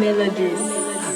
melodies.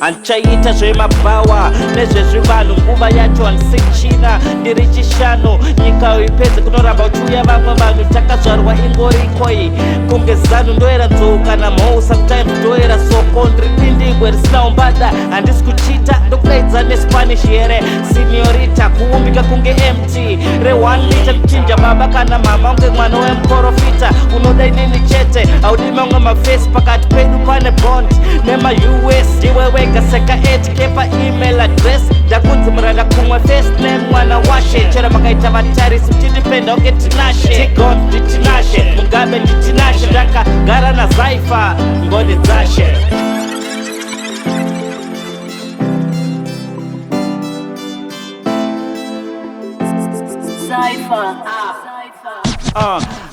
Anchaita zvemabawa nezvezvivanhu nguva yacho hanisichina ndiri chishanu nyika uipedze kunoramba uchiuya vamwe vanhu takazvarwa ingorikoi kunge zanu ndoera nzou kana mhou sometimes ndoera soko ndiri pindigwe risina umbada handisi kuchita ndokudaidza nespanish here seniorita kuumbika kunge mt re1 lita kuchinja baba kana mama unge mwana wemuprofita unoda inini chete haudi mamwe mafesi pakati pedu pane bond nema-us ndiwe wega seka 8k pa-email address ndakunzi muranda kumwe first name mwana washe chera makaita vatarisi mchindipenda unge tinashe tigon nditinashe mugabe nditinashe ndakagara nazaifa ngoni dzashe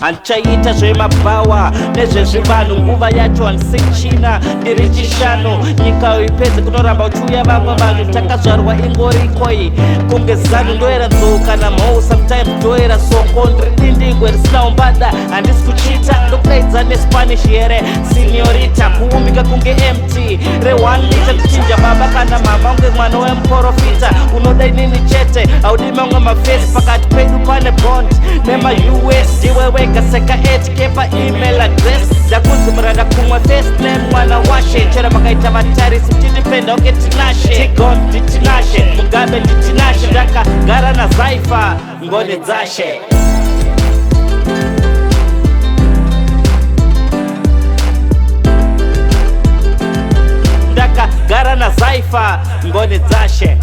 Anchaita zvemabawa nezvezvivanhu nguva yacho handisichina ndiri chishanu nyika uipedze kunoramba uchiuya vamwe vanhu takazvarwa ingorikoi kunge zanu ndoera nzou kana mhou sometimes ndoera soko ndiri dindigwe risina umbada handisi kuchita ndokudaidza nespanish here seniorita kuumbika kunge mt re1 lita kuchinja baba kana mama unge mwana wemuprofita unoda inini chete haudi mamwe mafesi pakati pedu pane bond nema-us ndiwe wega seka 8k pa-email address ndakunzi muranda kumwe first name mwana washe chera makaita vatarisi mchindipenda unge tinashe tigon nditinashe mugabe nditinashe ndakagara nazaifa ngoni dzashe ndakagara nazaifa ngoni dzashe